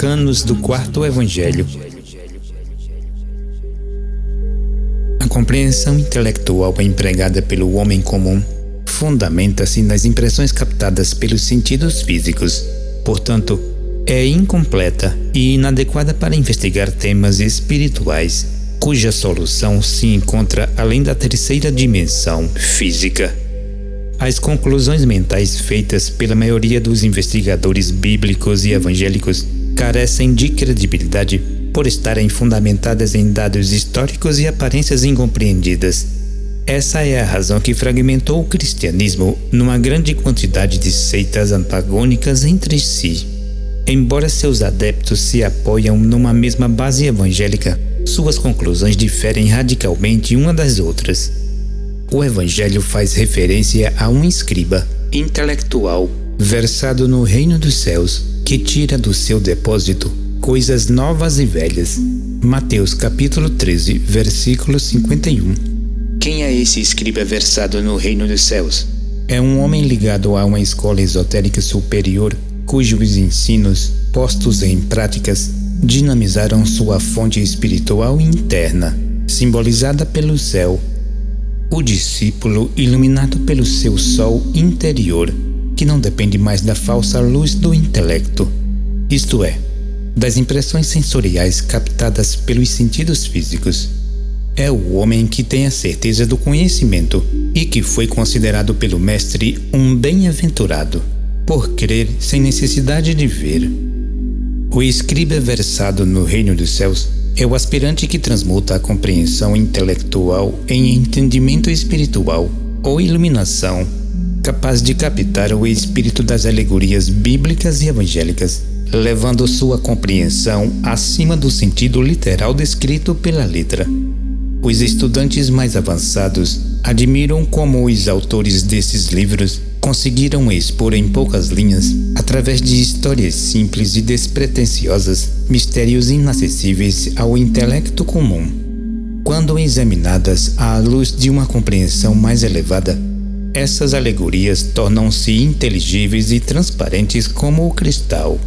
Arcanos do Quarto Evangelho. A compreensão intelectual empregada pelo homem comum fundamenta-se nas impressões captadas pelos sentidos físicos. Portanto, é incompleta e inadequada para investigar temas espirituais, cuja solução se encontra além da terceira dimensão física. As conclusões mentais feitas pela maioria dos investigadores bíblicos e evangélicos carecem de credibilidade por estarem fundamentadas em dados históricos e aparências incompreendidas. Essa é a razão que fragmentou o cristianismo numa grande quantidade de seitas antagônicas entre si. Embora seus adeptos se apoiam numa mesma base evangélica, suas conclusões diferem radicalmente uma das outras. O Evangelho faz referência a um escriba intelectual versado no reino dos céus que tira do seu depósito coisas novas e velhas. Mateus capítulo 13, versículo 51. Quem é esse escriba versado no reino dos céus? É um homem ligado a uma escola esotérica superior cujos ensinos, postos em práticas, dinamizaram sua fonte espiritual interna, simbolizada pelo céu. O discípulo iluminado pelo seu sol interior, que não depende mais da falsa luz do intelecto, isto é, das impressões sensoriais captadas pelos sentidos físicos. É o homem que tem a certeza do conhecimento e que foi considerado pelo Mestre um bem-aventurado, por crer sem necessidade de ver. O escriba versado no reino dos céus é o aspirante que transmuta a compreensão intelectual em entendimento espiritual ou iluminação, capaz de captar o espírito das alegorias bíblicas e evangélicas, levando sua compreensão acima do sentido literal descrito pela letra. Os estudantes mais avançados admiram como os autores desses livros conseguiram expor em poucas linhas, através de histórias simples e despretensiosas, mistérios inacessíveis ao intelecto comum. Quando examinadas à luz de uma compreensão mais elevada, essas alegorias tornam-se inteligíveis e transparentes como o cristal.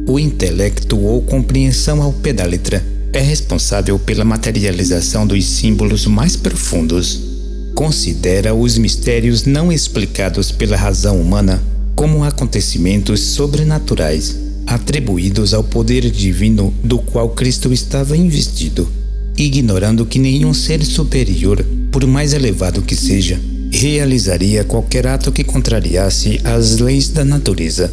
O intelecto ou compreensão ao pé da letra é responsável pela materialização dos símbolos mais profundos. Considera os mistérios não explicados pela razão humana como acontecimentos sobrenaturais, atribuídos ao poder divino do qual Cristo estava investido, ignorando que nenhum ser superior, por mais elevado que seja, realizaria qualquer ato que contrariasse as leis da natureza.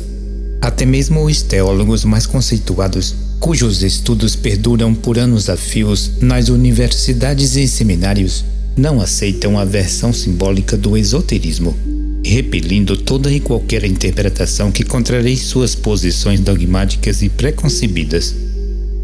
Até mesmo os teólogos mais conceituados, cujos estudos perduram por anos a fios nas universidades e seminários, não aceitam a versão simbólica do esoterismo, repelindo toda e qualquer interpretação que contrarie suas posições dogmáticas e preconcebidas.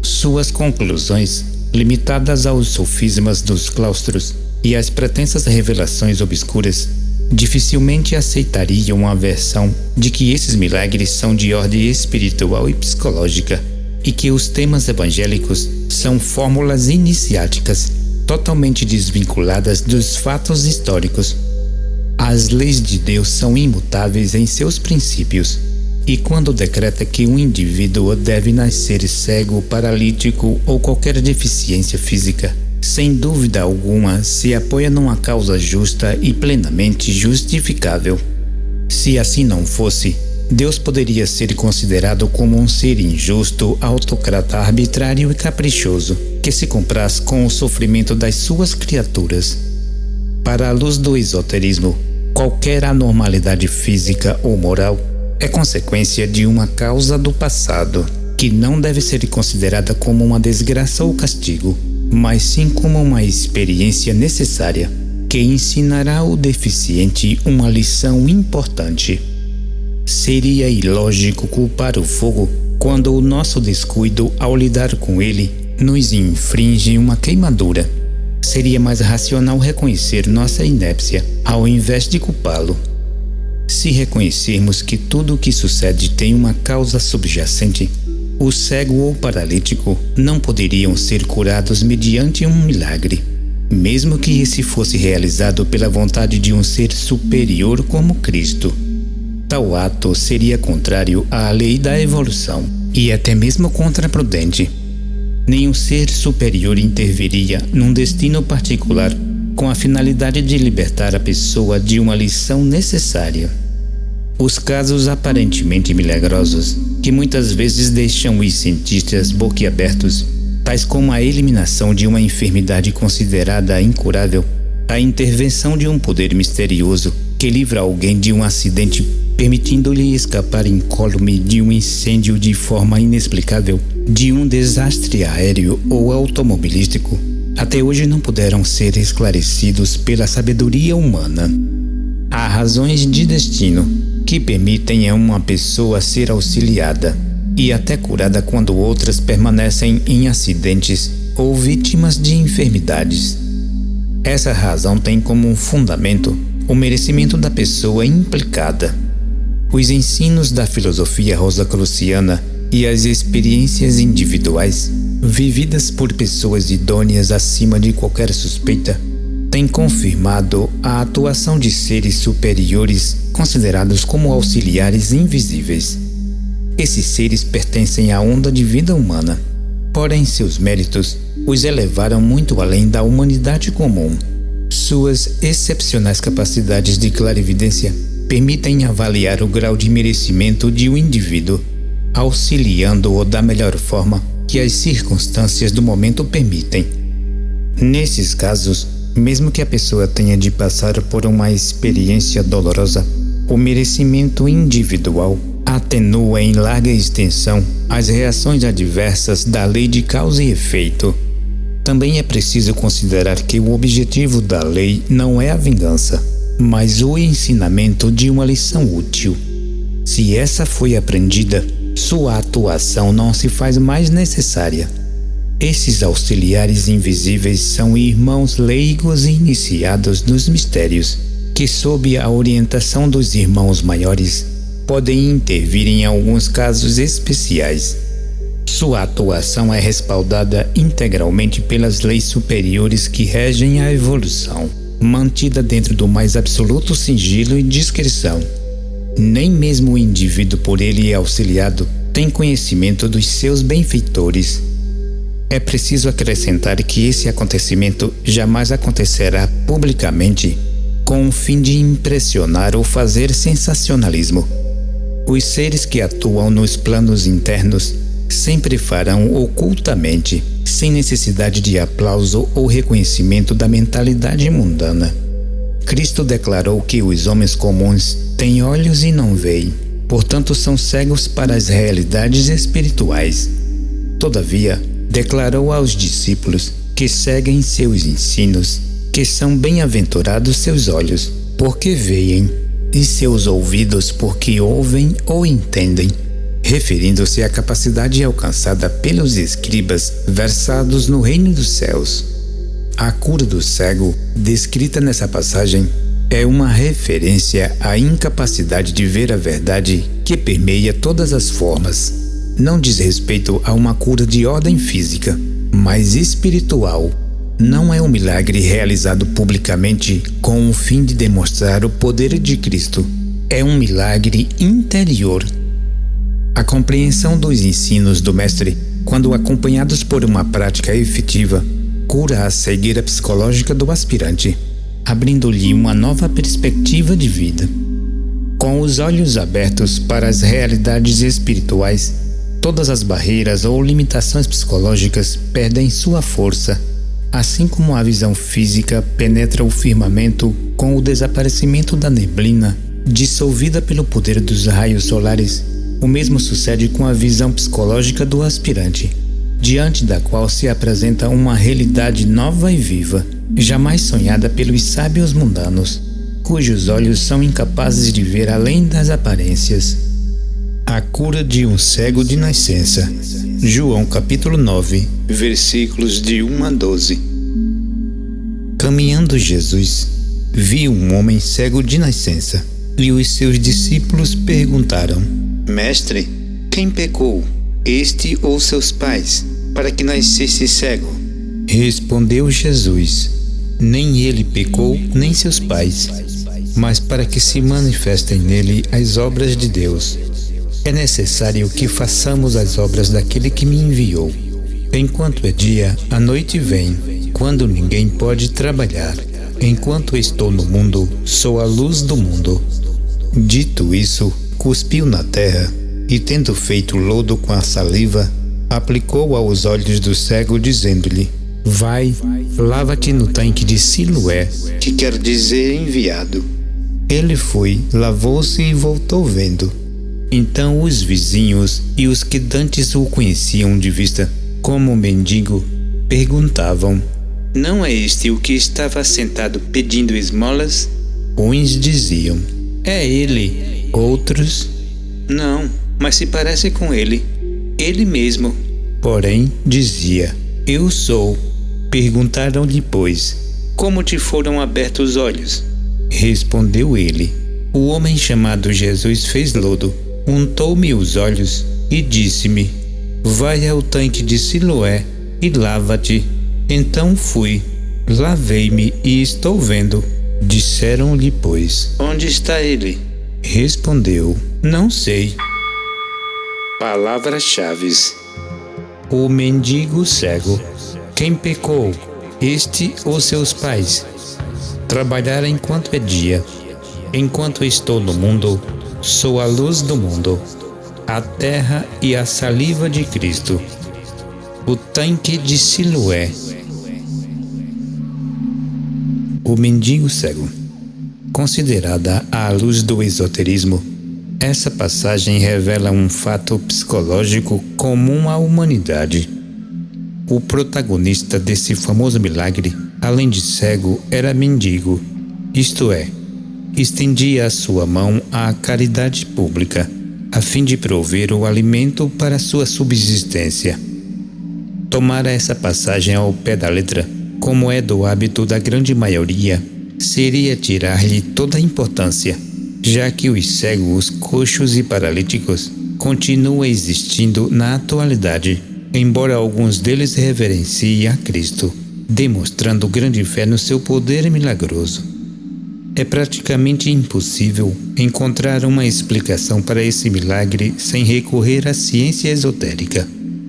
Suas conclusões, limitadas aos sofismas dos claustros e às pretensas revelações obscuras, dificilmente aceitariam a versão de que esses milagres são de ordem espiritual e psicológica e que os temas evangélicos são fórmulas iniciáticas totalmente desvinculadas dos fatos históricos. As leis de Deus são imutáveis em seus princípios, e quando decreta que um indivíduo deve nascer cego, paralítico ou qualquer deficiência física, sem dúvida alguma se apoia numa causa justa e plenamente justificável. Se assim não fosse, Deus poderia ser considerado como um ser injusto, autocrata arbitrário e caprichoso, que se compraz com o sofrimento das suas criaturas. Para a luz do esoterismo, qualquer anormalidade física ou moral é consequência de uma causa do passado, que não deve ser considerada como uma desgraça ou castigo, mas sim como uma experiência necessária, que ensinará ao deficiente uma lição importante. Seria ilógico culpar o fogo quando o nosso descuido ao lidar com ele nos infringe uma queimadura. Seria mais racional reconhecer nossa inépcia ao invés de culpá-lo. Se reconhecermos que tudo o que sucede tem uma causa subjacente, o cego ou paralítico não poderiam ser curados mediante um milagre, mesmo que esse fosse realizado pela vontade de um ser superior como Cristo. Tal ato seria contrário à lei da evolução e até mesmo contraprudente. Nenhum ser superior interviria num destino particular com a finalidade de libertar a pessoa de uma lição necessária. Os casos aparentemente milagrosos, que muitas vezes deixam os cientistas boquiabertos, tais como a eliminação de uma enfermidade considerada incurável, a intervenção de um poder misterioso que livra alguém de um acidente, permitindo-lhe escapar incólume de um incêndio de forma inexplicável, de um desastre aéreo ou automobilístico, até hoje não puderam ser esclarecidos pela sabedoria humana. Há razões de destino que permitem a uma pessoa ser auxiliada e até curada quando outras permanecem em acidentes ou vítimas de enfermidades. Essa razão tem como fundamento o merecimento da pessoa implicada. Os ensinos da filosofia rosacruciana e as experiências individuais, vividas por pessoas idôneas acima de qualquer suspeita, têm confirmado a atuação de seres superiores considerados como auxiliares invisíveis. Esses seres pertencem à onda de vida humana, porém seus méritos os elevaram muito além da humanidade comum. Suas excepcionais capacidades de clarividência permitem avaliar o grau de merecimento de um indivíduo, auxiliando-o da melhor forma que as circunstâncias do momento permitem. Nesses casos, mesmo que a pessoa tenha de passar por uma experiência dolorosa, o merecimento individual atenua em larga extensão as reações adversas da lei de causa e efeito. Também é preciso considerar que o objetivo da lei não é a vingança, mas o ensinamento de uma lição útil. Se essa foi aprendida, sua atuação não se faz mais necessária. Esses auxiliares invisíveis são irmãos leigos e iniciados nos mistérios, que, sob a orientação dos irmãos maiores, podem intervir em alguns casos especiais. Sua atuação é respaldada integralmente pelas leis superiores que regem a evolução, mantida dentro do mais absoluto sigilo e discrição. Nem mesmo o indivíduo por ele auxiliado tem conhecimento dos seus benfeitores. É preciso acrescentar que esse acontecimento jamais acontecerá publicamente, com o fim de impressionar ou fazer sensacionalismo. Os seres que atuam nos planos internos sempre farão ocultamente, sem necessidade de aplauso ou reconhecimento da mentalidade mundana. Cristo declarou que os homens comuns têm olhos e não veem, portanto são cegos para as realidades espirituais. Todavia, declarou aos discípulos que seguem seus ensinos que são bem-aventurados seus olhos, porque veem, e seus ouvidos porque ouvem ou entendem, referindo-se à capacidade alcançada pelos escribas versados no reino dos céus. A cura do cego, descrita nessa passagem, é uma referência à incapacidade de ver a verdade que permeia todas as formas. Não diz respeito a uma cura de ordem física, mas espiritual. Não é um milagre realizado publicamente com o fim de demonstrar o poder de Cristo. É um milagre interior. A compreensão dos ensinos do Mestre, quando acompanhados por uma prática efetiva, cura a cegueira psicológica do aspirante, abrindo-lhe uma nova perspectiva de vida. Com os olhos abertos para as realidades espirituais, todas as barreiras ou limitações psicológicas perdem sua força, assim como a visão física penetra o firmamento com o desaparecimento da neblina, dissolvida pelo poder dos raios solares. O mesmo sucede com a visão psicológica do aspirante, diante da qual se apresenta uma realidade nova e viva, jamais sonhada pelos sábios mundanos, cujos olhos são incapazes de ver além das aparências. A cura de um cego de nascença. João capítulo 9, versículos de 1 a 12. Caminhando Jesus, viu um homem cego de nascença, e os seus discípulos perguntaram: Mestre, quem pecou, este ou seus pais, para que nascesse cego? Respondeu Jesus: Nem ele pecou, nem seus pais. mas para que se manifestem nele as obras de Deus. É necessário que façamos as obras daquele que me enviou. Enquanto é dia, a noite vem, quando ninguém pode trabalhar. Enquanto estou no mundo, sou a luz do mundo. Dito isso, cuspiu na terra e, tendo feito lodo com a saliva, aplicou aos olhos do cego, dizendo-lhe: Vai, lava-te no tanque de Siloé, que quer dizer enviado. Ele foi, lavou-se e voltou vendo. Então os vizinhos e os que dantes o conheciam de vista, como mendigo, perguntavam: Não é este o que estava sentado pedindo esmolas? Uns diziam: É ele. Outros: Não, mas se parece com ele. Ele mesmo. Porém, dizia: Eu sou. Perguntaram-lhe, pois: Como te foram abertos os olhos? Respondeu ele: O homem chamado Jesus fez lodo, untou-me os olhos e disse-me: Vai ao tanque de Siloé e lava-te. Então fui, lavei-me e estou vendo. Disseram-lhe, pois: Onde está ele? Respondeu: Não sei. Palavras-chave: O mendigo cego. Quem pecou, este ou seus pais? Trabalhar enquanto é dia. Enquanto estou no mundo, sou a luz do mundo, a terra e a saliva de Cristo. O tanque de Siloé. O mendigo cego. Considerada à luz do esoterismo, essa passagem revela um fato psicológico comum à humanidade. O protagonista desse famoso milagre, além de cego, era mendigo, isto é, estendia a sua mão à caridade pública, a fim de prover o alimento para sua subsistência. Tomar essa passagem ao pé da letra, como é do hábito da grande maioria, seria tirar-lhe toda a importância, já que os cegos, coxos e paralíticos continuam existindo na atualidade, embora alguns deles reverenciem a Cristo, demonstrando grande fé no seu poder milagroso. É praticamente impossível encontrar uma explicação para esse milagre sem recorrer à ciência esotérica,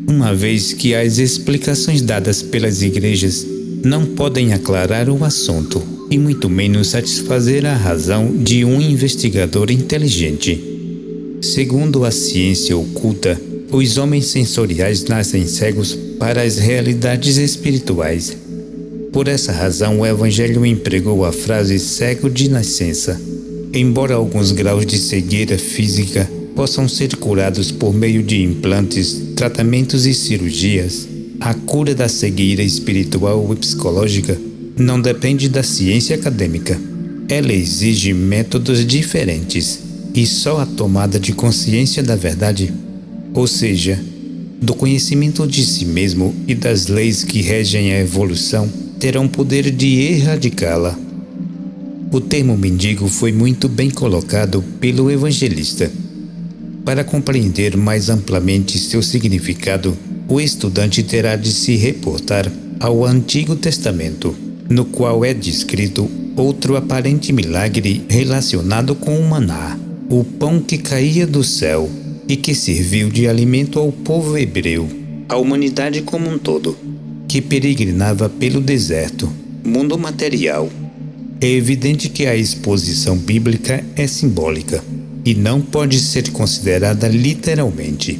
uma vez que as explicações dadas pelas igrejas não podem aclarar o assunto e muito menos satisfazer a razão de um investigador inteligente. Segundo a ciência oculta, os homens sensoriais nascem cegos para as realidades espirituais. Por essa razão, o Evangelho empregou a frase cego de nascença. Embora alguns graus de cegueira física possam ser curados por meio de implantes, tratamentos e cirurgias, a cura da cegueira espiritual e psicológica não depende da ciência acadêmica. Ela exige métodos diferentes e só a tomada de consciência da verdade, ou seja, do conhecimento de si mesmo e das leis que regem a evolução, terão poder de erradicá-la. O termo mendigo foi muito bem colocado pelo evangelista. Para compreender mais amplamente seu significado, o estudante terá de se reportar ao Antigo Testamento, no qual é descrito outro aparente milagre relacionado com o maná, o pão que caía do céu e que serviu de alimento ao povo hebreu, à humanidade como um todo, que peregrinava pelo deserto, mundo material. É evidente que a exposição bíblica é simbólica e não pode ser considerada literalmente.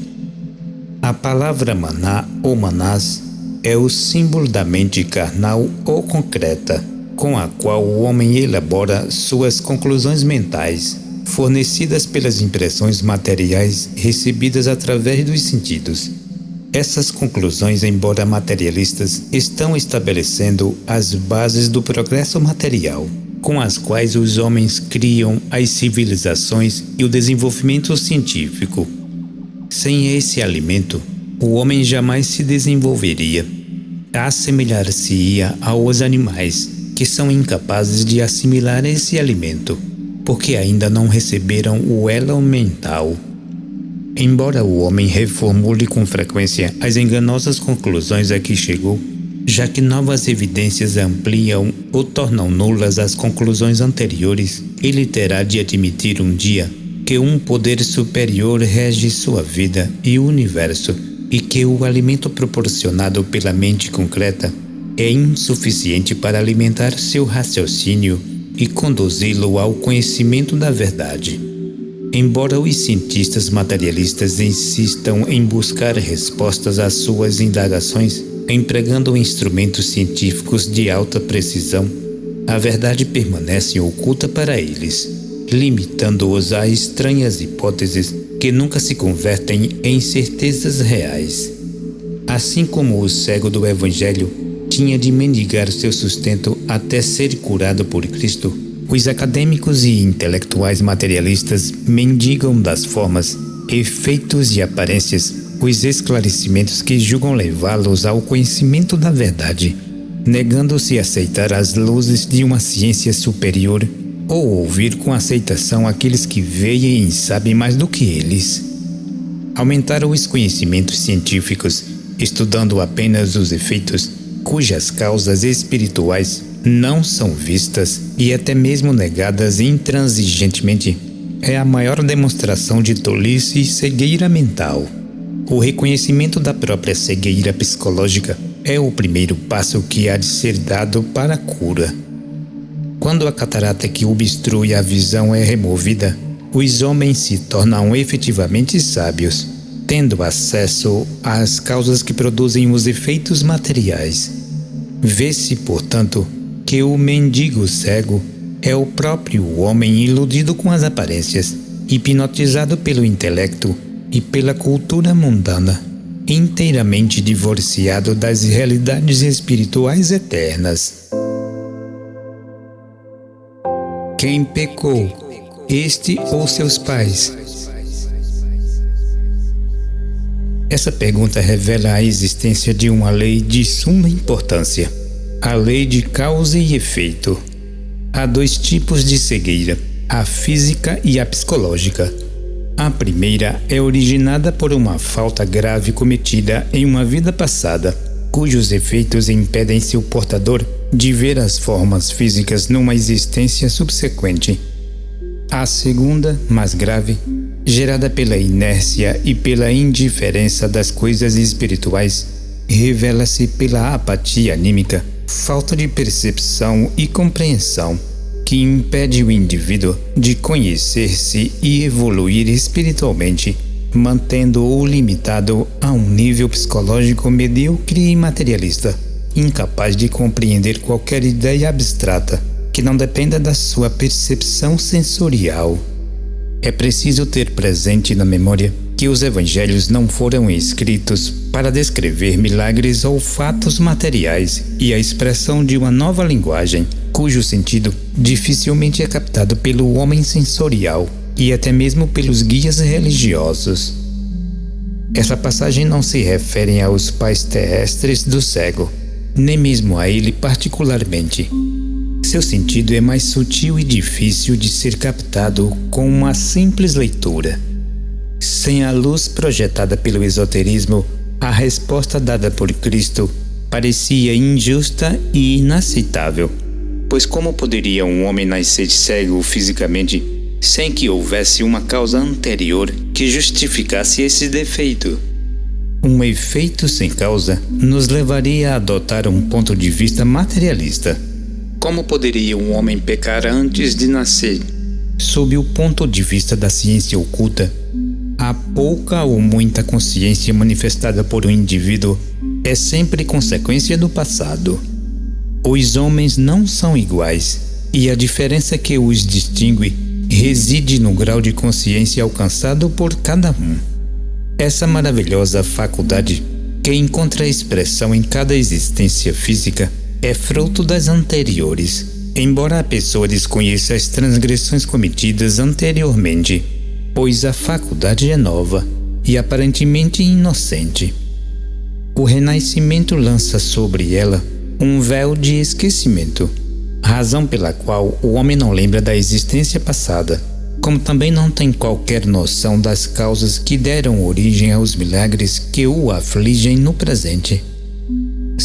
A palavra maná ou manás é o símbolo da mente carnal ou concreta, com a qual o homem elabora suas conclusões mentais, fornecidas pelas impressões materiais recebidas através dos sentidos. Essas conclusões, embora materialistas, estão estabelecendo as bases do progresso material, com as quais os homens criam as civilizações e o desenvolvimento científico. Sem esse alimento, o homem jamais se desenvolveria. Assemelhar-se-ia aos animais, que são incapazes de assimilar esse alimento, porque ainda não receberam o elo mental. Embora o homem reformule com frequência as enganosas conclusões a que chegou, já que novas evidências ampliam ou tornam nulas as conclusões anteriores. Ele terá de admitir um dia que um poder superior rege sua vida e o universo, e que o alimento proporcionado pela mente concreta é insuficiente para alimentar seu raciocínio e conduzi-lo ao conhecimento da verdade. Embora os cientistas materialistas insistam em buscar respostas às suas indagações, empregando instrumentos científicos de alta precisão, a verdade permanece oculta para eles, limitando-os a estranhas hipóteses que nunca se convertem em certezas reais. Assim como o cego do Evangelho tinha de mendigar seu sustento até ser curado por Cristo, os acadêmicos e intelectuais materialistas mendigam das formas, efeitos e aparências os esclarecimentos que julgam levá-los ao conhecimento da verdade, negando-se a aceitar as luzes de uma ciência superior ou ouvir com aceitação aqueles que veem e sabem mais do que eles. Aumentaram os conhecimentos científicos, estudando apenas os efeitos, cujas causas espirituais não são vistas e até mesmo negadas intransigentemente, é a maior demonstração de tolice e cegueira mental. O reconhecimento da própria cegueira psicológica é o primeiro passo que há de ser dado para a cura. Quando a catarata que obstrui a visão é removida, os homens se tornam efetivamente sábios, tendo acesso às causas que produzem os efeitos materiais. Vê-se, portanto, que o mendigo cego é o próprio homem iludido com as aparências, hipnotizado pelo intelecto e pela cultura mundana, inteiramente divorciado das realidades espirituais eternas. Quem pecou, este ou seus pais? Essa pergunta revela a existência de uma lei de suma importância, a lei de causa e efeito. Há dois tipos de cegueira, a física e a psicológica. A primeira é originada por uma falta grave cometida em uma vida passada, cujos efeitos impedem seu portador de ver as formas físicas numa existência subsequente. A segunda, mais grave, gerada pela inércia e pela indiferença das coisas espirituais, revela-se pela apatia anímica, falta de percepção e compreensão, que impede o indivíduo de conhecer-se e evoluir espiritualmente, mantendo-o limitado a um nível psicológico medíocre e materialista, incapaz de compreender qualquer ideia abstrata que não dependa da sua percepção sensorial. É preciso ter presente na memória que os evangelhos não foram escritos para descrever milagres ou fatos materiais e a expressão de uma nova linguagem, cujo sentido dificilmente é captado pelo homem sensorial e até mesmo pelos guias religiosos. Essa passagem não se refere aos pais terrestres do cego, nem mesmo a ele particularmente. Seu sentido é mais sutil e difícil de ser captado com uma simples leitura. Sem a luz projetada pelo esoterismo, a resposta dada por Cristo parecia injusta e inaceitável. Pois como poderia um homem nascer cego fisicamente sem que houvesse uma causa anterior que justificasse esse defeito? Um efeito sem causa nos levaria a adotar um ponto de vista materialista. Como poderia um homem pecar antes de nascer? Sob o ponto de vista da ciência oculta, a pouca ou muita consciência manifestada por um indivíduo é sempre consequência do passado. Os homens não são iguais, e a diferença que os distingue reside no grau de consciência alcançado por cada um. Essa maravilhosa faculdade, que encontra expressão em cada existência física, é fruto das anteriores, embora a pessoa desconheça as transgressões cometidas anteriormente, pois a faculdade é nova e aparentemente inocente. O renascimento lança sobre ela um véu de esquecimento, razão pela qual o homem não lembra da existência passada, como também não tem qualquer noção das causas que deram origem aos milagres que o afligem no presente.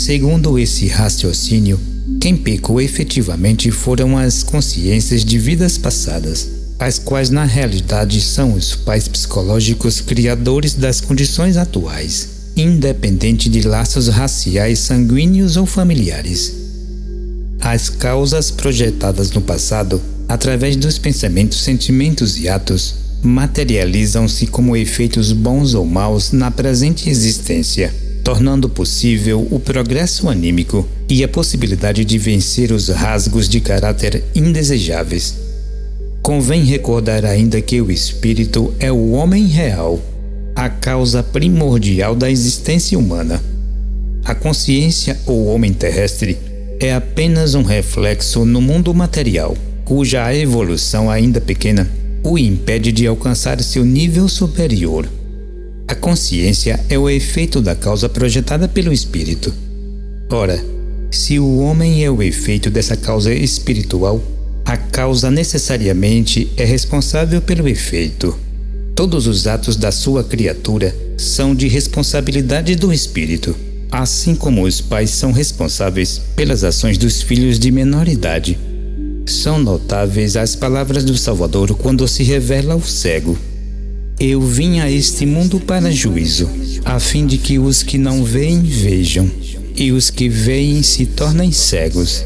Segundo esse raciocínio, quem pecou efetivamente foram as consciências de vidas passadas, as quais na realidade são os pais psicológicos criadores das condições atuais, independente de laços raciais, sanguíneos ou familiares. As causas projetadas no passado, através dos pensamentos, sentimentos e atos, materializam-se como efeitos bons ou maus na presente existência, tornando possível o progresso anímico e a possibilidade de vencer os rasgos de caráter indesejáveis. Convém recordar ainda que o espírito é o homem real, a causa primordial da existência humana. A consciência ou homem terrestre é apenas um reflexo no mundo material, cuja evolução ainda pequena o impede de alcançar seu nível superior. A consciência é o efeito da causa projetada pelo espírito. Ora, se o homem é o efeito dessa causa espiritual, a causa necessariamente é responsável pelo efeito. Todos os atos da sua criatura são de responsabilidade do espírito, assim como os pais são responsáveis pelas ações dos filhos de menor idade. São notáveis as palavras do Salvador quando se revela ao cego: Eu vim a este mundo para juízo, a fim de que os que não veem vejam, e os que veem se tornem cegos.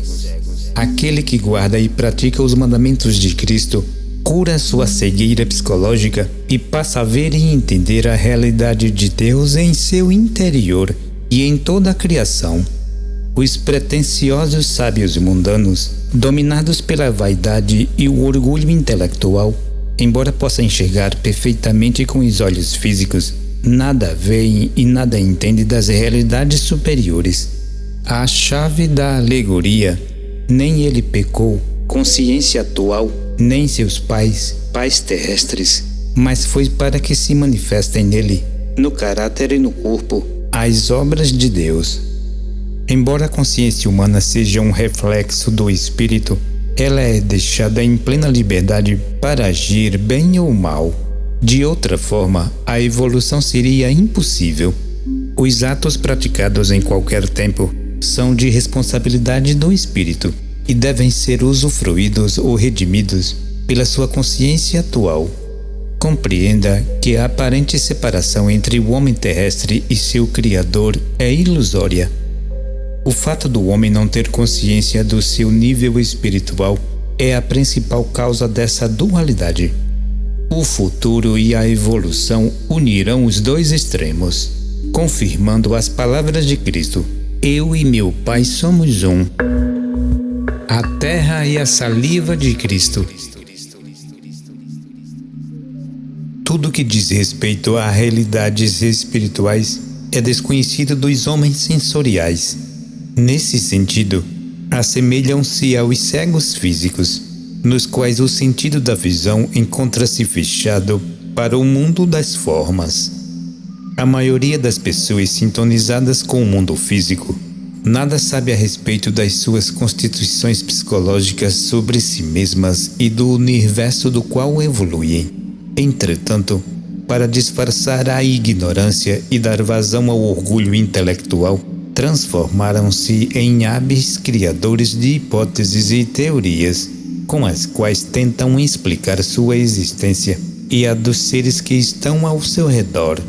Aquele que guarda e pratica os mandamentos de Cristo cura sua cegueira psicológica e passa a ver e entender a realidade de Deus em seu interior e em toda a criação. Os pretensiosos sábios mundanos, dominados pela vaidade e o orgulho intelectual, embora possam enxergar perfeitamente com os olhos físicos, nada veem e nada entendem das realidades superiores. A chave da alegoria: nem ele pecou, consciência atual, nem seus pais terrestres, mas foi para que se manifestem nele, no caráter e no corpo, as obras de Deus. Embora a consciência humana seja um reflexo do espírito, ela é deixada em plena liberdade para agir bem ou mal. De outra forma, a evolução seria impossível. Os atos praticados em qualquer tempo são de responsabilidade do espírito e devem ser usufruídos ou redimidos pela sua consciência atual. Compreenda que a aparente separação entre o homem terrestre e seu Criador é ilusória. O fato do homem não ter consciência do seu nível espiritual é a principal causa dessa dualidade. O futuro e a evolução unirão os dois extremos, confirmando as palavras de Cristo: Eu e meu Pai somos um. A terra e a saliva de Cristo. Tudo que diz respeito a realidades espirituais é desconhecido dos homens sensoriais. Nesse sentido, assemelham-se aos cegos físicos, nos quais o sentido da visão encontra-se fechado para o mundo das formas. A maioria das pessoas sintonizadas com o mundo físico nada sabe a respeito das suas constituições psicológicas sobre si mesmas e do universo do qual evoluem. Entretanto, para disfarçar a ignorância e dar vazão ao orgulho intelectual, transformaram-se em hábeis criadores de hipóteses e teorias, com as quais tentam explicar sua existência e a dos seres que estão ao seu redor.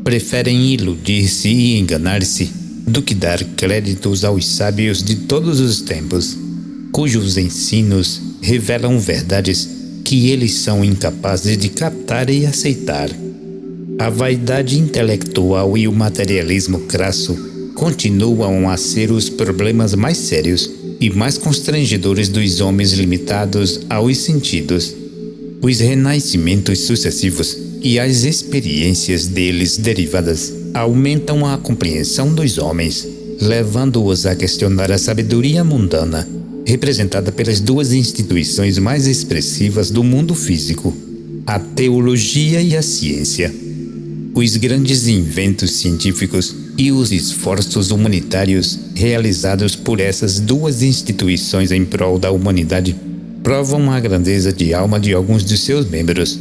Preferem iludir-se e enganar-se do que dar créditos aos sábios de todos os tempos, cujos ensinos revelam verdades que eles são incapazes de captar e aceitar. A vaidade intelectual e o materialismo crasso continuam a ser os problemas mais sérios e mais constrangedores dos homens limitados aos sentidos. Os renascimentos sucessivos e as experiências deles derivadas aumentam a compreensão dos homens, levando-os a questionar a sabedoria mundana, representada pelas duas instituições mais expressivas do mundo físico, a teologia e a ciência. Os grandes inventos científicos e os esforços humanitários realizados por essas duas instituições em prol da humanidade provam a grandeza de alma de alguns de seus membros.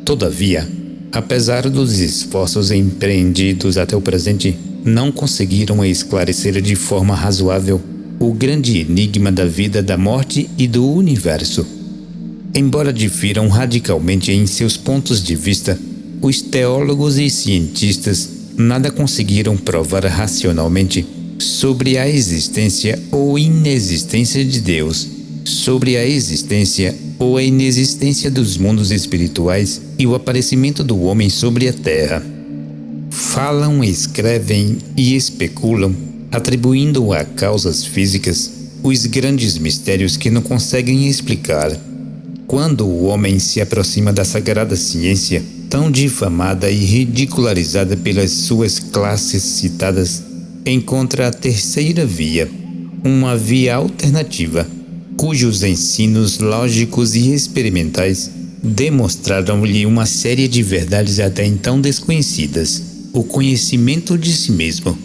Todavia, apesar dos esforços empreendidos até o presente, não conseguiram esclarecer de forma razoável o grande enigma da vida, da morte e do universo. Embora difiram radicalmente em seus pontos de vista, os teólogos e cientistas nada conseguiram provar racionalmente sobre a existência ou inexistência de Deus, sobre a existência ou a inexistência dos mundos espirituais e o aparecimento do homem sobre a Terra. Falam, escrevem e especulam, atribuindo a causas físicas os grandes mistérios que não conseguem explicar. Quando o homem se aproxima da sagrada ciência, tão difamada e ridicularizada pelas suas classes citadas, encontra a terceira via, uma via alternativa, cujos ensinos lógicos e experimentais demonstraram-lhe uma série de verdades até então desconhecidas: o conhecimento de si mesmo.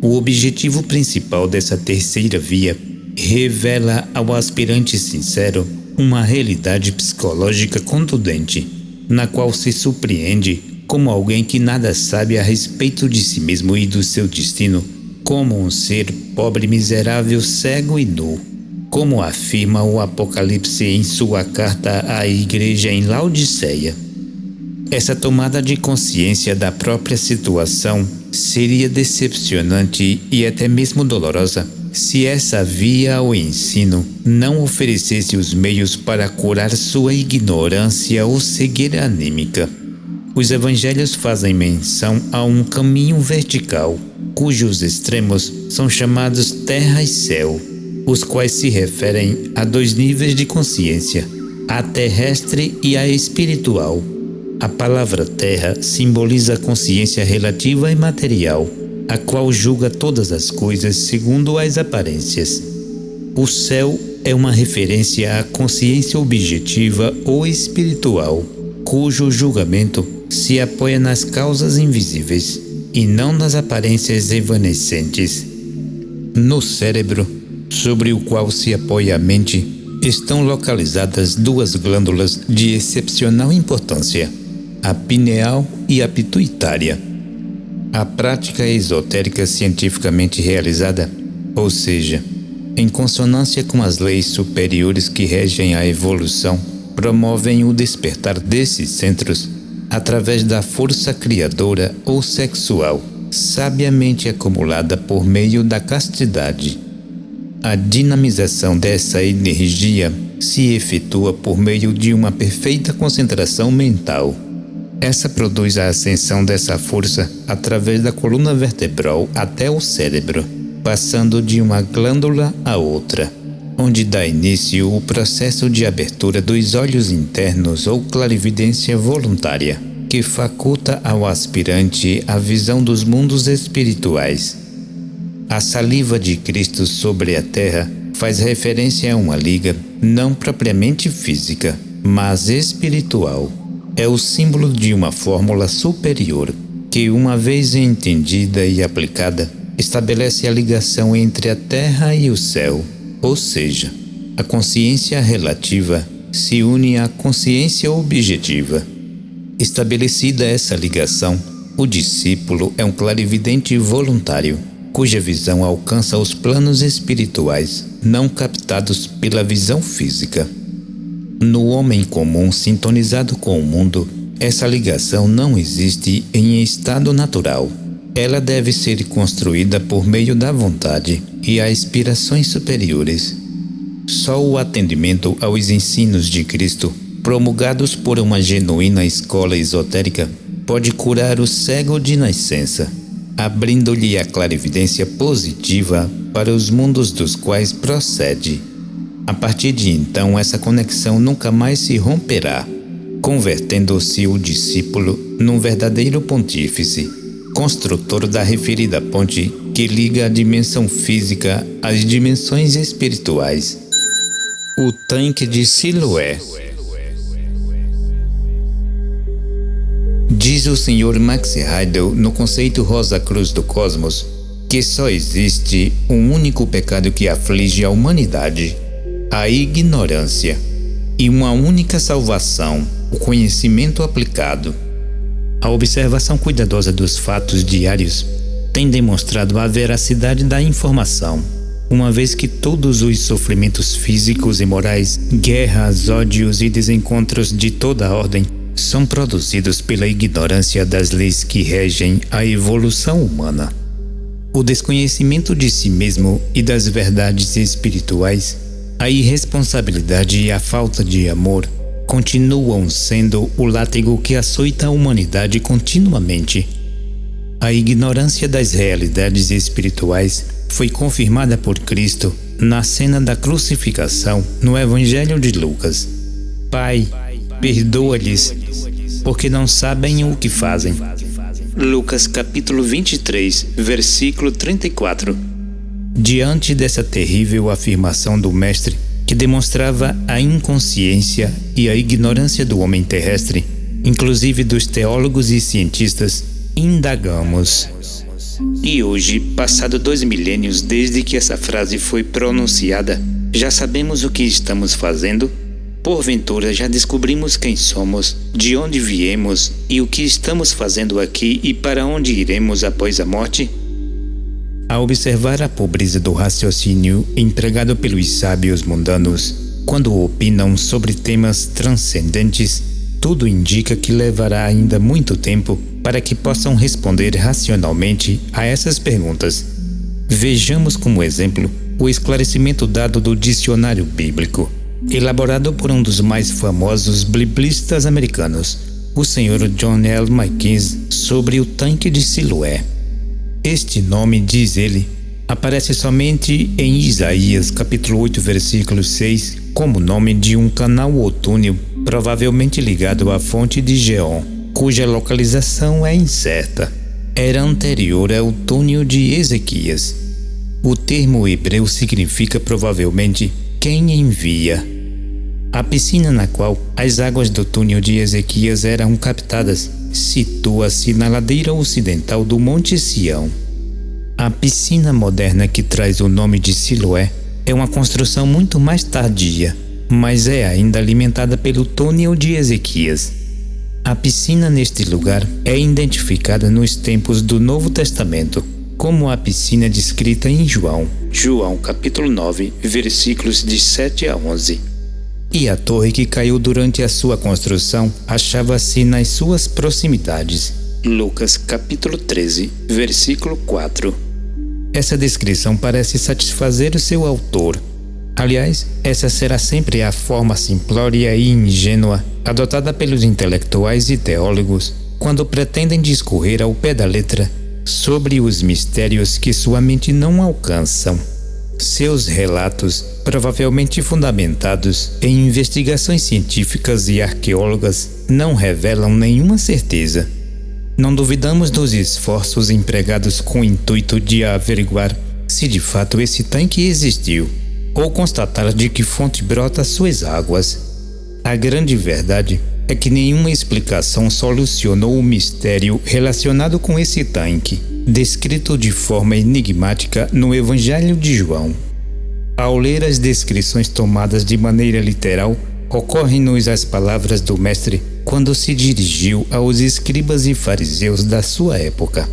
O objetivo principal dessa terceira via revela ao aspirante sincero uma realidade psicológica contundente, na qual se surpreende como alguém que nada sabe a respeito de si mesmo e do seu destino, como um ser pobre, miserável, cego e nu, como afirma o Apocalipse em sua carta à igreja em Laodiceia. Essa tomada de consciência da própria situação seria decepcionante e até mesmo dolorosa se essa via ou ensino não oferecesse os meios para curar sua ignorância ou cegueira anímica. Os evangelhos fazem menção a um caminho vertical, cujos extremos são chamados terra e céu, os quais se referem a dois níveis de consciência, a terrestre e a espiritual. A palavra terra simboliza a consciência relativa e material, a qual julga todas as coisas segundo as aparências. O céu é uma referência à consciência objetiva ou espiritual, cujo julgamento se apoia nas causas invisíveis e não nas aparências evanescentes. No cérebro, sobre o qual se apoia a mente, estão localizadas duas glândulas de excepcional importância, a pineal e a pituitária. A prática esotérica cientificamente realizada, ou seja, em consonância com as leis superiores que regem a evolução, promovem o despertar desses centros através da força criadora ou sexual, sabiamente acumulada por meio da castidade. A dinamização dessa energia se efetua por meio de uma perfeita concentração mental. Essa produz a ascensão dessa força através da coluna vertebral até o cérebro, passando de uma glândula a outra, onde dá início o processo de abertura dos olhos internos ou clarividência voluntária, que faculta ao aspirante a visão dos mundos espirituais. A saliva de Cristo sobre a terra faz referência a uma liga não propriamente física, mas espiritual. É o símbolo de uma fórmula superior que, uma vez entendida e aplicada, estabelece a ligação entre a terra e o céu, ou seja, a consciência relativa se une à consciência objetiva. Estabelecida essa ligação, o discípulo é um clarividente voluntário, cuja visão alcança os planos espirituais, não captados pela visão física. No homem comum sintonizado com o mundo, essa ligação não existe em estado natural. Ela deve ser construída por meio da vontade e aspirações superiores. Só o atendimento aos ensinos de Cristo, promulgados por uma genuína escola esotérica, pode curar o cego de nascença, abrindo-lhe a clarividência positiva para os mundos dos quais procede. A partir de então, essa conexão nunca mais se romperá, convertendo-se o discípulo num verdadeiro pontífice, construtor da referida ponte que liga a dimensão física às dimensões espirituais. O tanque de Siloé. Diz o Sr. Max Heidel no conceito Rosa Cruz do Cosmos que só existe um único pecado que aflige a humanidade: a ignorância, e uma única salvação, o conhecimento aplicado. A observação cuidadosa dos fatos diários tem demonstrado a veracidade da informação, uma vez que todos os sofrimentos físicos e morais, guerras, ódios e desencontros de toda a ordem são produzidos pela ignorância das leis que regem a evolução humana. O desconhecimento de si mesmo e das verdades espirituais, a irresponsabilidade e a falta de amor continuam sendo o látigo que açoita a humanidade continuamente. A ignorância das realidades espirituais foi confirmada por Cristo na cena da crucificação no Evangelho de Lucas. Pai, perdoa-lhes, porque não sabem o que fazem. Lucas capítulo 23, versículo 34. Diante dessa terrível afirmação do Mestre, que demonstrava a inconsciência e a ignorância do homem terrestre, inclusive dos teólogos e cientistas, indagamos. E hoje, passado 2 milênios desde que essa frase foi pronunciada, já sabemos o que estamos fazendo? Porventura já descobrimos quem somos, de onde viemos e o que estamos fazendo aqui e para onde iremos após a morte? A observar a pobreza do raciocínio empregado pelos sábios mundanos, quando opinam sobre temas transcendentes, tudo indica que levará ainda muito tempo para que possam responder racionalmente a essas perguntas. Vejamos como exemplo o esclarecimento dado do dicionário bíblico, elaborado por um dos mais famosos biblistas americanos, o Sr. John L. Mackenzie, sobre o tanque de Siloé. Este nome, diz ele, aparece somente em Isaías capítulo 8, versículo 6, como nome de um canal ou túnel, provavelmente ligado à fonte de Geom, cuja localização é incerta. Era anterior ao túnel de Ezequias. O termo hebreu significa provavelmente quem envia. A piscina na qual as águas do túnel de Ezequias eram captadas situa-se na ladeira ocidental do Monte Sião. A piscina moderna que traz o nome de Siloé é uma construção muito mais tardia, mas é ainda alimentada pelo túnel de Ezequias. A piscina neste lugar é identificada nos tempos do Novo Testamento como a piscina descrita em João capítulo 9, versículos de 7 a 11. E a torre que caiu durante a sua construção achava-se nas suas proximidades. Lucas capítulo 13, versículo 4. Essa descrição parece satisfazer o seu autor. Aliás, essa será sempre a forma simplória e ingênua adotada pelos intelectuais e teólogos quando pretendem discorrer ao pé da letra sobre os mistérios que sua mente não alcançam. Seus relatos, provavelmente fundamentados em investigações científicas e arqueológicas, não revelam nenhuma certeza. Não duvidamos dos esforços empregados com o intuito de averiguar se de fato esse tanque existiu, ou constatar de que fonte brota suas águas. A grande verdade é que nenhuma explicação solucionou o mistério relacionado com esse tanque, descrito de forma enigmática no Evangelho de João. Ao ler as descrições tomadas de maneira literal, ocorrem-nos as palavras do Mestre quando se dirigiu aos escribas e fariseus da sua época: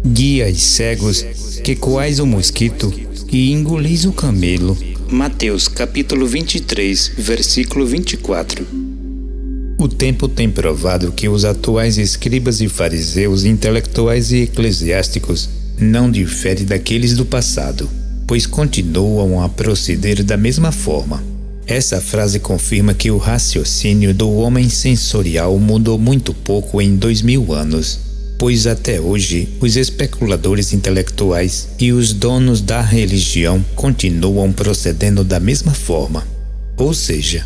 guias cegos, que coais o mosquito e engolis o camelo. Mateus capítulo 23, versículo 24. O tempo tem provado que os atuais escribas e fariseus, intelectuais e eclesiásticos, não diferem daqueles do passado, pois continuam a proceder da mesma forma. Essa frase confirma que o raciocínio do homem sensorial mudou muito pouco em 2000 anos, pois até hoje os especuladores intelectuais e os donos da religião continuam procedendo da mesma forma, ou seja,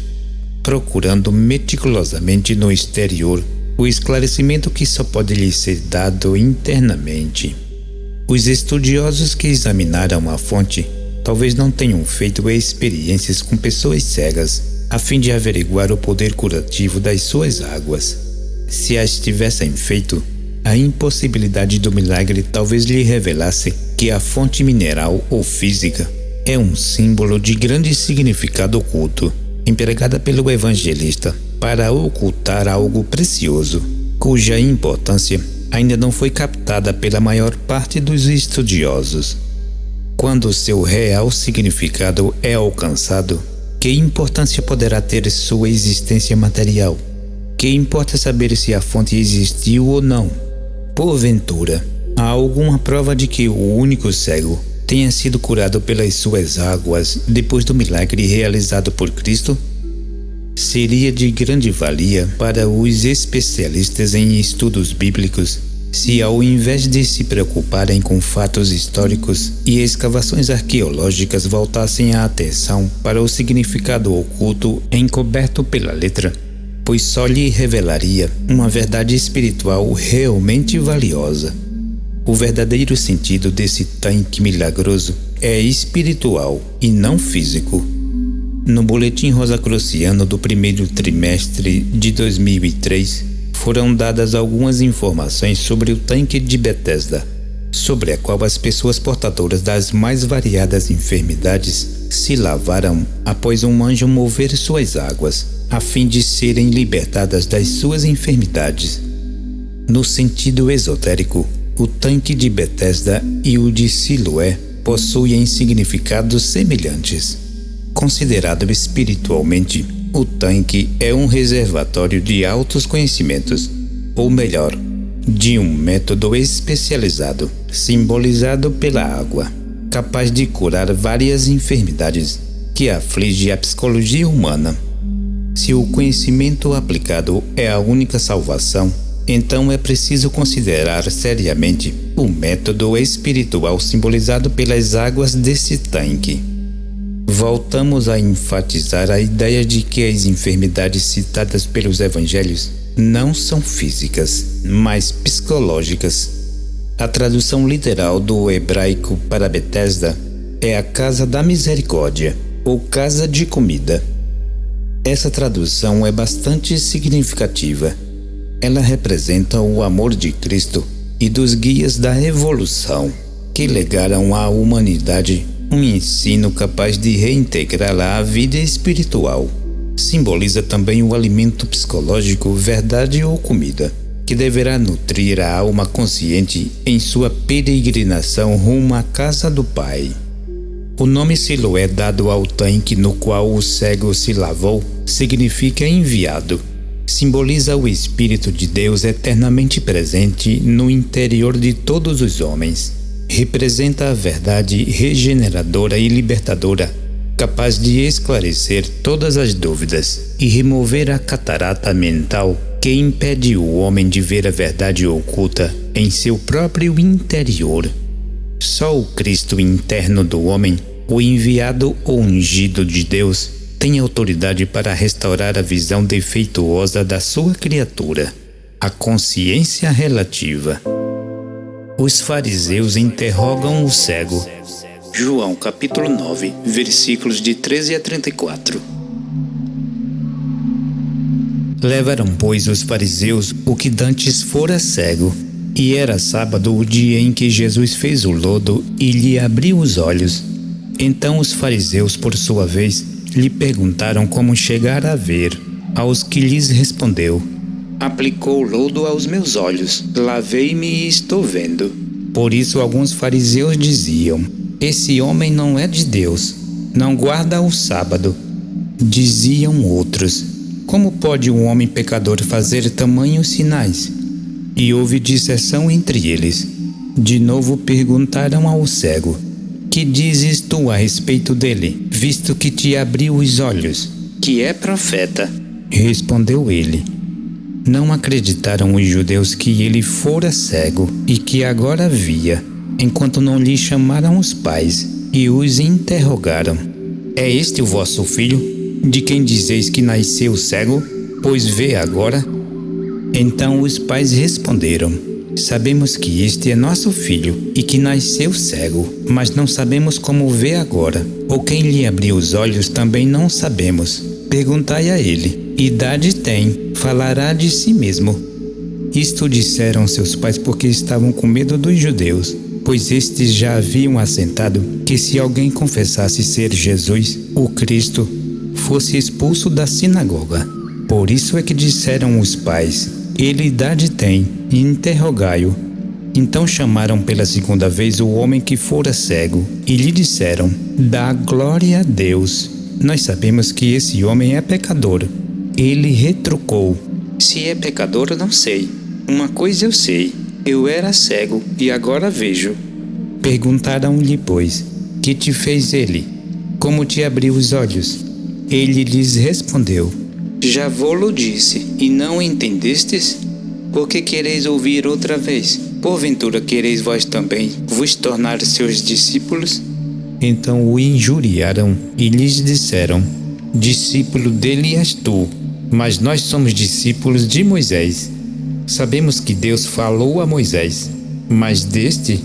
procurando meticulosamente no exterior o esclarecimento que só pode lhe ser dado internamente. Os estudiosos que examinaram a fonte talvez não tenham feito experiências com pessoas cegas, a fim de averiguar o poder curativo das suas águas. Se as tivessem feito, a impossibilidade do milagre talvez lhe revelasse que a fonte mineral ou física é um símbolo de grande significado oculto, empregada pelo evangelista para ocultar algo precioso, cuja importância ainda não foi captada pela maior parte dos estudiosos. Quando seu real significado é alcançado, que importância poderá ter sua existência material? Que importa saber se a fonte existiu ou não? Porventura, há alguma prova de que o único cego tenha sido curado pelas suas águas depois do milagre realizado por Cristo? Seria de grande valia para os especialistas em estudos bíblicos se, ao invés de se preocuparem com fatos históricos e escavações arqueológicas, voltassem a atenção para o significado oculto encoberto pela letra, pois só lhe revelaria uma verdade espiritual realmente valiosa. O verdadeiro sentido desse tanque milagroso é espiritual e não físico. No Boletim Rosacruciano do primeiro trimestre de 2003, foram dadas algumas informações sobre o tanque de Betesda, sobre a qual as pessoas portadoras das mais variadas enfermidades se lavaram após um anjo mover suas águas, a fim de serem libertadas das suas enfermidades. No sentido esotérico, o tanque de Betesda e o de Siloé possuem significados semelhantes. Considerado espiritualmente, o tanque é um reservatório de altos conhecimentos, ou melhor, de um método especializado, simbolizado pela água, capaz de curar várias enfermidades que afligem a psicologia humana. Se o conhecimento aplicado é a única salvação, então é preciso considerar seriamente o método espiritual simbolizado pelas águas desse tanque. Voltamos a enfatizar a ideia de que as enfermidades citadas pelos evangelhos não são físicas, mas psicológicas. A tradução literal do hebraico para Betesda é a casa da misericórdia, ou casa de comida. Essa tradução é bastante significativa. Ela representa o amor de Cristo e dos guias da evolução, que legaram à humanidade um ensino capaz de reintegrá-la à vida espiritual. Simboliza também o alimento psicológico, verdade ou comida, que deverá nutrir a alma consciente em sua peregrinação rumo à casa do Pai. O nome Siloé dado ao tanque no qual o cego se lavou significa enviado. Simboliza o Espírito de Deus eternamente presente no interior de todos os homens. Representa a verdade regeneradora e libertadora, capaz de esclarecer todas as dúvidas e remover a catarata mental que impede o homem de ver a verdade oculta em seu próprio interior. Só o Cristo interno do homem, o enviado ou ungido de Deus, tem autoridade para restaurar a visão defeituosa da sua criatura, a consciência relativa. Os fariseus interrogam o cego. João capítulo 9, versículos de 13 a 34. Levaram, pois, os fariseus o que dantes fora cego, e era sábado o dia em que Jesus fez o lodo e lhe abriu os olhos. Então os fariseus, por sua vez, lhe perguntaram como chegar a ver, aos que lhes respondeu: aplicou lodo aos meus olhos, lavei-me e estou vendo. Por isso alguns fariseus diziam: esse homem não é de Deus, não guarda o sábado. Diziam outros: como pode um homem pecador fazer tamanhos sinais? E houve disseção entre eles. De novo perguntaram ao cego: que dizes tu a respeito dele, visto que te abriu os olhos? Que é profeta. Respondeu ele. Não acreditaram os judeus que ele fora cego e que agora via, enquanto não lhe chamaram os pais e os interrogaram: é este o vosso filho, de quem dizeis que nasceu cego, pois vê agora? Então os pais responderam: sabemos que este é nosso filho e que nasceu cego, mas não sabemos como vê agora, ou quem lhe abriu os olhos também não sabemos. Perguntai a ele. Idade tem, falará de si mesmo. Isto disseram seus pais porque estavam com medo dos judeus, pois estes já haviam assentado que se alguém confessasse ser Jesus, o Cristo, fosse expulso da sinagoga. Por isso é que disseram os pais: Ele idade tem, interrogai-o. Então chamaram pela segunda vez o homem que fora cego e lhe disseram: dá glória a Deus. Nós sabemos que esse homem é pecador. Ele retrucou: se é pecador, não sei. Uma coisa eu sei, eu era cego e agora vejo. Perguntaram-lhe, pois, que te fez ele? Como te abriu os olhos? Ele lhes respondeu: já vô-lo disse, e não entendestes? Por que quereis ouvir outra vez? Porventura quereis vós também vos tornar seus discípulos? Então o injuriaram e lhes disseram: discípulo dele és tu, mas nós somos discípulos de Moisés. Sabemos que Deus falou a Moisés, mas deste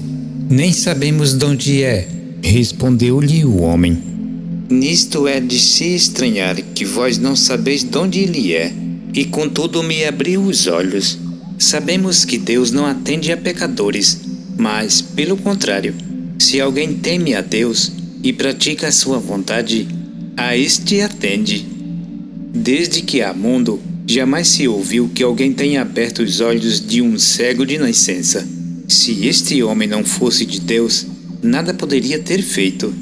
nem sabemos de onde é. Respondeu-lhe o homem: nisto é de se estranhar que vós não sabeis de onde ele é, e contudo me abriu os olhos. Sabemos que Deus não atende a pecadores, mas, pelo contrário, se alguém teme a Deus e pratica a sua vontade, a este atende. Desde que há mundo, jamais se ouviu que alguém tenha aberto os olhos de um cego de nascença. Se este homem não fosse de Deus, nada poderia ter feito.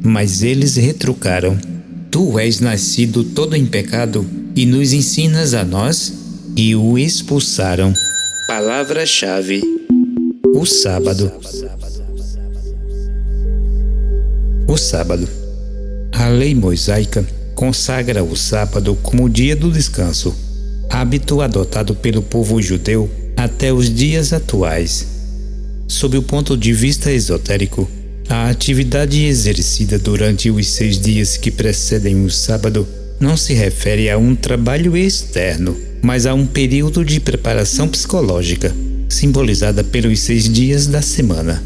Mas eles retrucaram: tu és nascido todo em pecado e nos ensinas a nós? E o expulsaram. Palavra-chave: o sábado. O sábado. A lei mosaica consagra o sábado como o dia do descanso, hábito adotado pelo povo judeu até os dias atuais. Sob o ponto de vista esotérico, a atividade exercida durante os 6 dias que precedem o sábado não se refere a um trabalho externo, mas a um período de preparação psicológica, simbolizada pelos 6 dias da semana.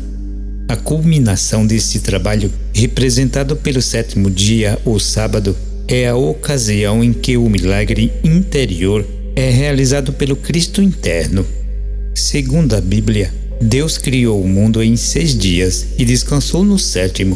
A culminação desse trabalho, representado pelo 7º dia, o sábado, é a ocasião em que o milagre interior é realizado pelo Cristo interno. Segundo a Bíblia, Deus criou o mundo em 6 dias e descansou no 7º.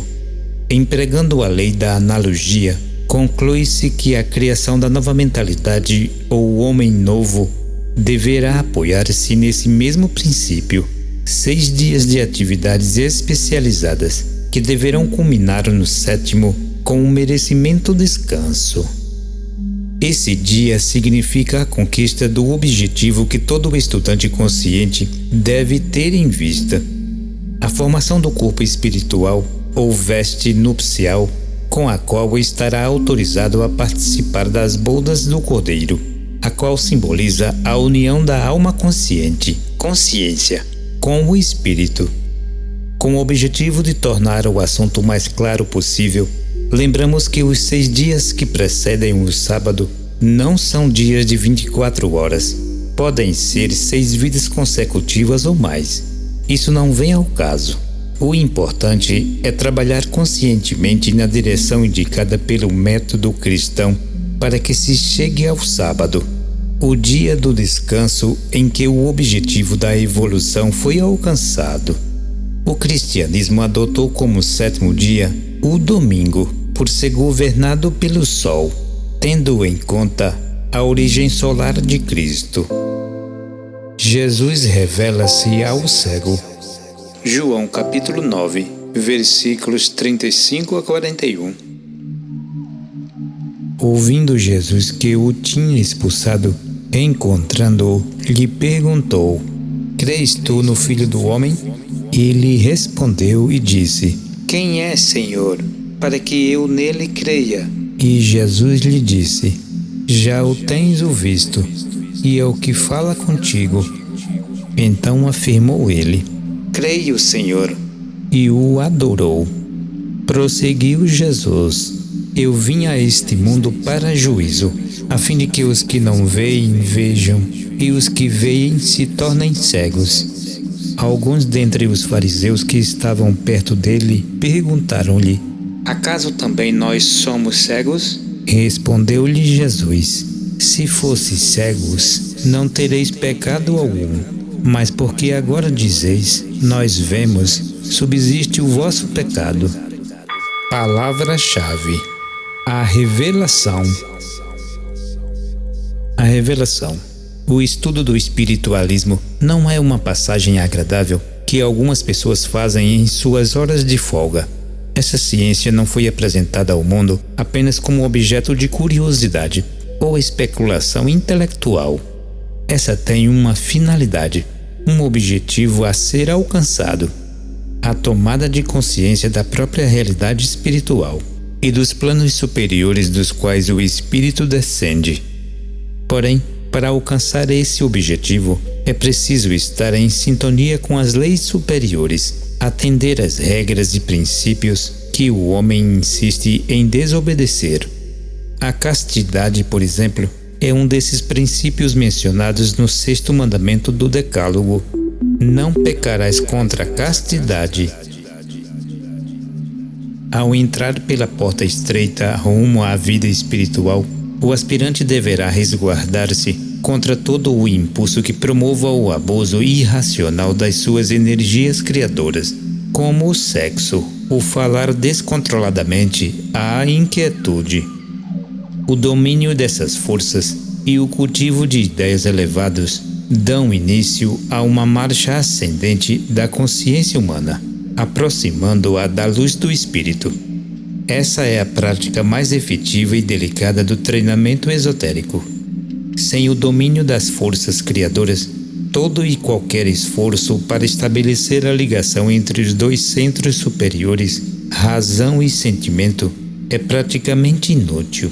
Empregando a lei da analogia, conclui-se que a criação da nova mentalidade ou homem novo deverá apoiar-se nesse mesmo princípio. 6 dias de atividades especializadas que deverão culminar no 7º com um merecimento descanso. Esse dia significa a conquista do objetivo que todo estudante consciente deve ter em vista: a formação do corpo espiritual ou veste nupcial, com a qual estará autorizado a participar das bodas do Cordeiro, a qual simboliza a união da alma consciente, consciência, com o espírito. Com o objetivo de tornar o assunto mais claro possível, lembramos que os 6 dias que precedem o sábado não são dias de 24 horas. Podem ser 6 vidas consecutivas ou mais. Isso não vem ao caso. O importante é trabalhar conscientemente na direção indicada pelo método cristão para que se chegue ao sábado, o dia do descanso em que o objetivo da evolução foi alcançado. O cristianismo adotou como 7º dia o domingo, por ser governado pelo sol, tendo em conta a origem solar de Cristo. Jesus revela-se ao cego. João capítulo 9, versículos 35 a 41. Ouvindo Jesus que o tinha expulsado, encontrando-o, lhe perguntou: crês tu no Filho do Homem? Ele respondeu e disse: quem é, Senhor, para que eu nele creia? E Jesus lhe disse: já o tens visto, e é o que fala contigo. Então afirmou ele: creio, Senhor, e o adorou. Prosseguiu Jesus: eu vim a este mundo para juízo, a fim de que os que não veem vejam, e os que veem se tornem cegos. Alguns dentre os fariseus que estavam perto dele perguntaram-lhe: acaso também nós somos cegos? Respondeu-lhe Jesus: se fosseis cegos, não tereis pecado algum. Mas porque agora dizeis, nós vemos, subsiste o vosso pecado. Palavra-chave: a revelação. A revelação. O estudo do espiritualismo não é uma passagem agradável que algumas pessoas fazem em suas horas de folga. Essa ciência não foi apresentada ao mundo apenas como objeto de curiosidade ou especulação intelectual. Essa tem uma finalidade, um objetivo a ser alcançado: a tomada de consciência da própria realidade espiritual e dos planos superiores dos quais o espírito descende. Porém, para alcançar esse objetivo, é preciso estar em sintonia com as leis superiores, atender às regras e princípios que o homem insiste em desobedecer. A castidade, por exemplo, é um desses princípios mencionados no 6º mandamento do Decálogo: não pecarás contra a castidade. Ao entrar pela porta estreita rumo à vida espiritual, o aspirante deverá resguardar-se contra todo o impulso que promova o abuso irracional das suas energias criadoras, como o sexo, o falar descontroladamente, a inquietude. O domínio dessas forças e o cultivo de ideias elevadas dão início a uma marcha ascendente da consciência humana, aproximando-a da luz do espírito. Essa é a prática mais efetiva e delicada do treinamento esotérico. Sem o domínio das forças criadoras, todo e qualquer esforço para estabelecer a ligação entre os dois centros superiores, razão e sentimento, é praticamente inútil.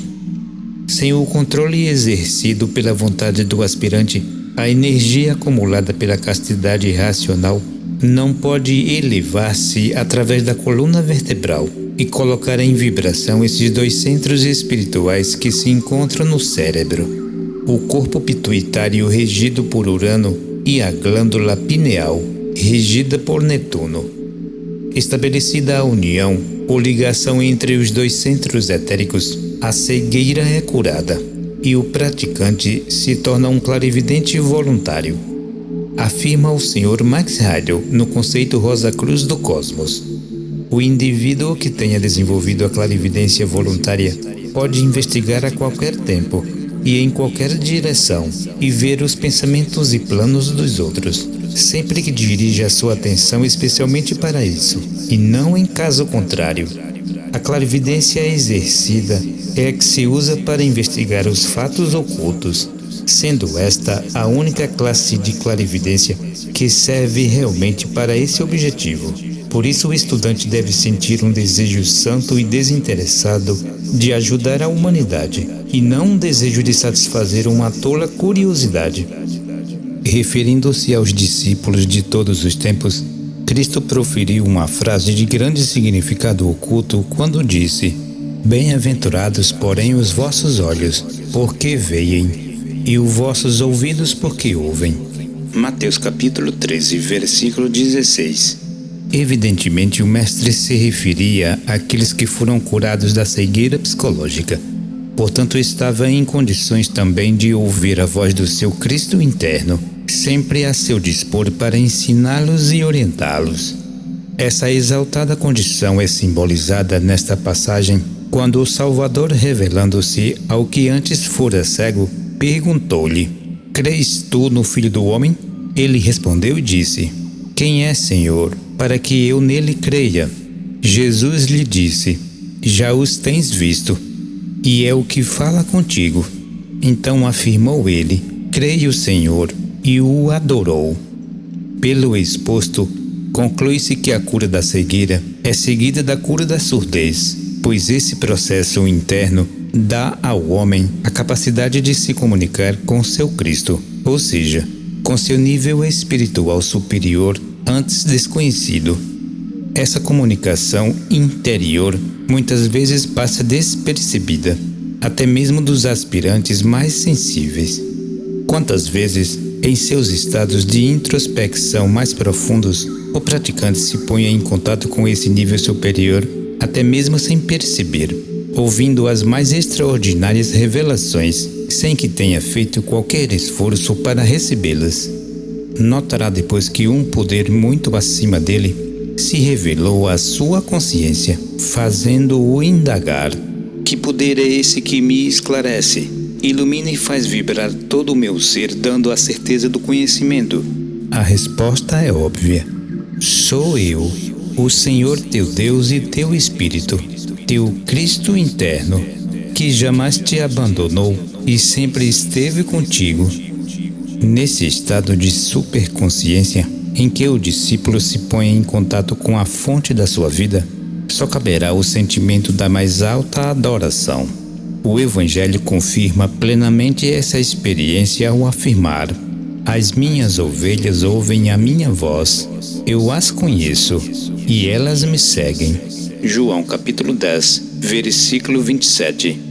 Sem o controle exercido pela vontade do aspirante, a energia acumulada pela castidade racional não pode elevar-se através da coluna vertebral e colocar em vibração esses dois centros espirituais que se encontram no cérebro: o corpo pituitário regido por Urano e a glândula pineal regida por Netuno. Estabelecida a união ou ligação entre os dois centros etéricos, a cegueira é curada e o praticante se torna um clarividente voluntário, afirma o Sr. Max Heidel no conceito Rosa Cruz do Cosmos. O indivíduo que tenha desenvolvido a clarividência voluntária pode investigar a qualquer tempo e em qualquer direção e ver os pensamentos e planos dos outros, sempre que dirija a sua atenção especialmente para isso, e não em caso contrário. A clarividência exercida é a que se usa para investigar os fatos ocultos, sendo esta a única classe de clarividência que serve realmente para esse objetivo. Por isso, o estudante deve sentir um desejo santo e desinteressado de ajudar a humanidade, e não um desejo de satisfazer uma tola curiosidade. Referindo-se aos discípulos de todos os tempos, Cristo proferiu uma frase de grande significado oculto quando disse: Bem-aventurados, porém, os vossos olhos, porque veem, e os vossos ouvidos, porque ouvem. Mateus capítulo 13, versículo 16. Evidentemente, o mestre se referia àqueles que foram curados da cegueira psicológica. Portanto, estava em condições também de ouvir a voz do seu Cristo interno, sempre a seu dispor para ensiná-los e orientá-los. Essa exaltada condição é simbolizada nesta passagem quando o Salvador, revelando-se ao que antes fora cego, perguntou-lhe: Crês tu no Filho do Homem? Ele respondeu e disse: Quem é, Senhor, para que eu nele creia? Jesus lhe disse: Já os tens visto, e é o que fala contigo. Então afirmou ele: Creio, Senhor, e o adorou. Pelo exposto, conclui-se que a cura da cegueira é seguida da cura da surdez, pois esse processo interno dá ao homem a capacidade de se comunicar com seu Cristo, ou seja, com seu nível espiritual superior antes desconhecido. Essa comunicação interior muitas vezes passa despercebida, até mesmo dos aspirantes mais sensíveis. Quantas vezes, em seus estados de introspecção mais profundos, o praticante se põe em contato com esse nível superior, até mesmo sem perceber, ouvindo as mais extraordinárias revelações, sem que tenha feito qualquer esforço para recebê-las. Notará depois que um poder muito acima dele se revelou à sua consciência, fazendo-o indagar: Que poder é esse que me esclarece? ilumina e faz vibrar todo o meu ser, dando a certeza do conhecimento. A resposta é óbvia. Sou eu, o Senhor teu Deus e teu Espírito, teu Cristo interno, que jamais te abandonou e sempre esteve contigo. Nesse estado de superconsciência, em que o discípulo se põe em contato com a fonte da sua vida, só caberá o sentimento da mais alta adoração. O Evangelho confirma plenamente essa experiência ao afirmar: as minhas ovelhas ouvem a minha voz, eu as conheço e elas me seguem. João capítulo 10, versículo 27.